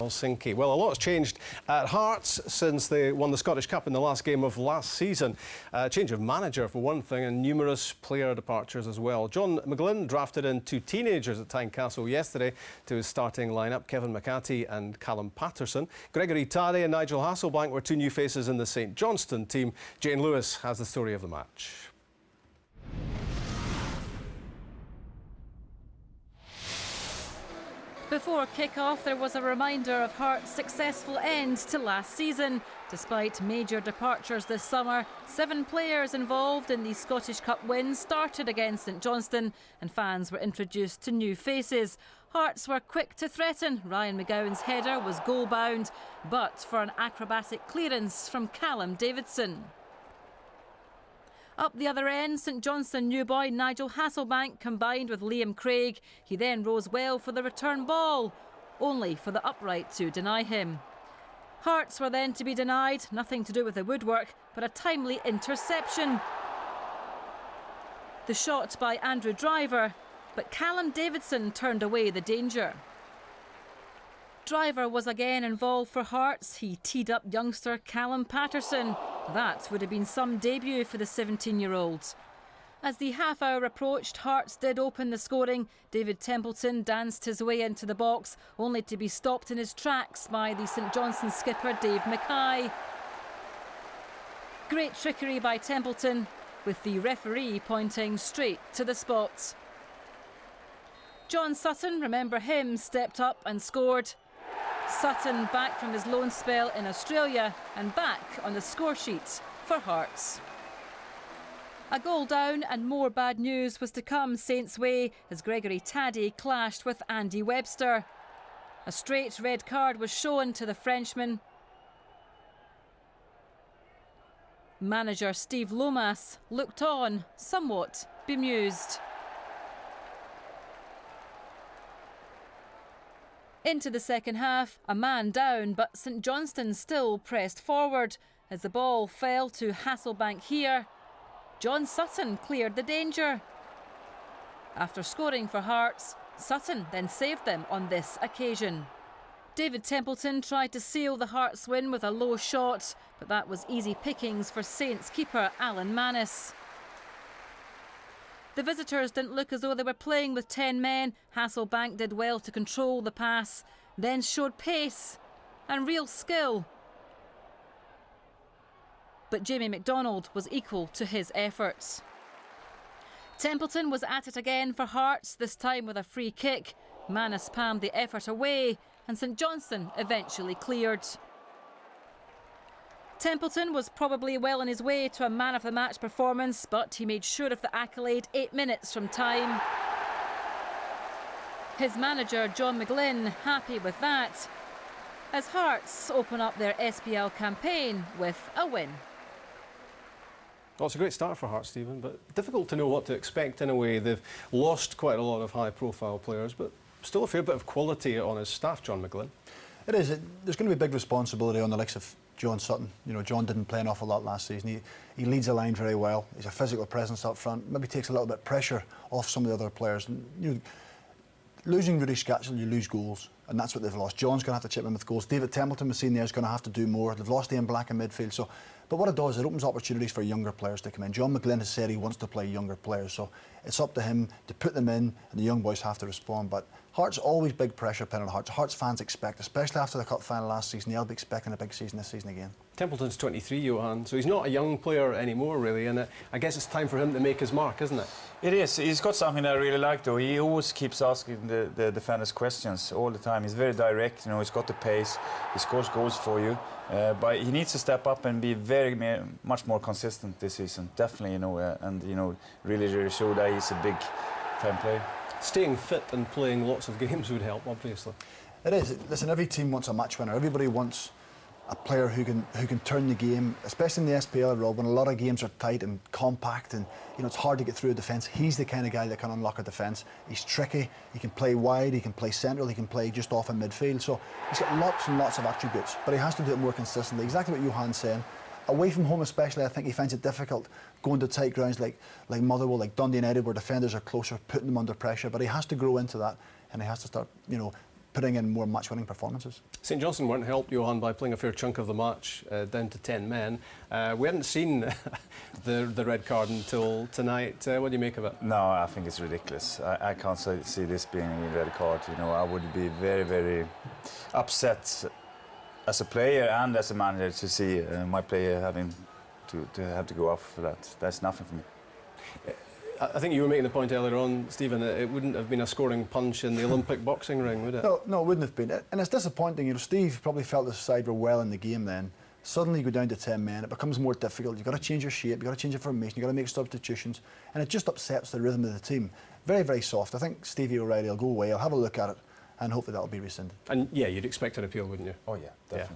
Helsinki. Well, a lot's changed at Hearts since they won the Scottish Cup in the last game of last season. Change of manager for one thing, and numerous player departures as well. John McGlynn drafted in two teenagers at Tynecastle yesterday to his starting lineup, Kevin McCarthy and Callum Patterson. Gregory Tade and Nigel Hasselbank were two new faces in the St Johnstone team. Jane Lewis has the story of the match. Before kick-off, there was a reminder of Hearts' successful end to last season. Despite major departures this summer, 7 players involved in the Scottish Cup win started against St Johnstone, and fans were introduced to new faces. Hearts were quick to threaten. Ryan McGowan's header was goal-bound, but for an acrobatic clearance from Callum Davidson. Up the other end, St Johnstone new boy Nigel Hasselbank combined with Liam Craig. He then rose well for the return ball, only for the upright to deny him. Hearts were then to be denied, nothing to do with the woodwork, but a timely interception. The shot by Andrew Driver, but Callum Davidson turned away the danger. Driver was again involved for Hearts. He teed up youngster Callum Patterson. That would have been some debut for the 17-year-old. As the half-hour approached, Hearts did open the scoring. David Templeton danced his way into the box, only to be stopped in his tracks by the St Johnstone skipper Dave Mackay. Great trickery by Templeton, with the referee pointing straight to the spot. John Sutton, remember him, stepped up and scored. Sutton back from his loan spell in Australia and back on the score sheet for Hearts. A goal down and more bad news was to come Saints' way as Gregory Tade clashed with Andy Webster. A straight red card was shown to the Frenchman. Manager Steve Lomas looked on, somewhat bemused. Into the second half, a man down, but St Johnstone still pressed forward. As the ball fell to Hasselbank here, John Sutton cleared the danger. After scoring for Hearts, Sutton then saved them on this occasion. David Templeton tried to seal the Hearts win with a low shot, but that was easy pickings for Saints keeper Alan Mannis. The visitors didn't look as though they were playing with 10 men. Hasselbank did well to control the pass, then showed pace and real skill. But Jamie McDonald was equal to his efforts. Templeton was at it again for Hearts, this time with a free kick. Mannis palmed the effort away and St Johnstone eventually cleared. Templeton was probably well on his way to a man-of-the-match performance, but he made sure of the accolade 8 minutes from time. His manager, John McGlynn, happy with that, as Hearts open up their SPL campaign with a win. Well, it's a great start for Hearts, Stephen, but difficult to know what to expect in a way. They've lost quite a lot of high-profile players, but still a fair bit of quality on his staff, John McGlynn. It is. There's going to be big responsibility on the likes of John Sutton. You know, John didn't play an awful lot last season. He leads the line very well. He's a physical presence up front. Maybe takes a little bit of pressure off some of the other players. And, you know, losing Rudy Scatchell, you lose goals, and that's what they've lost. John's going to have to chip in with goals. David Templeton, we've seen there, is going to have to do more. They've lost Ian Black in midfield. So, but what it does, it opens opportunities for younger players to come in. John McGlynn has said he wants to play younger players, so it's up to him to put them in, and the young boys have to respond. But Hearts, always big pressure pin on Hearts. Hearts fans expect, especially after the cup final last season, they'll be expecting a big season this season again. Templeton's 23, Johan, so he's not a young player anymore, really, and I guess it's time for him to make his mark, isn't it? It is. He's got something I really like, though. He always keeps asking the defenders questions all the time. He's very direct, you know, he's got the pace, he scores goals for you. But he needs to step up and be much more consistent this season, definitely, you know, and, you know, really show that he's a big-time player. Staying fit and playing lots of games would help, obviously. It is. Listen, every team wants a match winner. Everybody wants a player who can turn the game, especially in the SPL, Rob, when a lot of games are tight and compact and, you know, it's hard to get through a defence. He's the kind of guy that can unlock a defence. He's tricky, he can play wide, he can play central, he can play just off in midfield. So he's got lots and lots of attributes, but he has to do it more consistently. Exactly what Johan's saying. Away from home especially, I think he finds it difficult going to tight grounds like Motherwell, like Dundee United, where defenders are closer, putting them under pressure. But he has to grow into that, and he has to start, you know, putting in more match-winning performances. St Johnstone weren't helped, Johan, by playing a fair chunk of the match down to 10 men. We hadn't seen the red card until tonight. What do you make of it? No, I think it's ridiculous. I can't see this being a red card. You know, I would be very, very upset as a player and as a manager to see my player having to have to go off for that. That's nothing for me. I think you were making the point earlier on, Stephen, that it wouldn't have been a scoring punch in the Olympic boxing ring, would it? No, it wouldn't have been. And it's disappointing. You know, Steve probably felt his side were well in the game then. Suddenly you go down to 10 men, it becomes more difficult. You've got to change your shape, you've got to change your formation, you've got to make substitutions, and it just upsets the rhythm of the team. Very, very soft. I think Stevie O'Reilly will go away, I'll have a look at it, and hopefully that'll be rescinded. And yeah, you'd expect an appeal, wouldn't you? Oh yeah, definitely.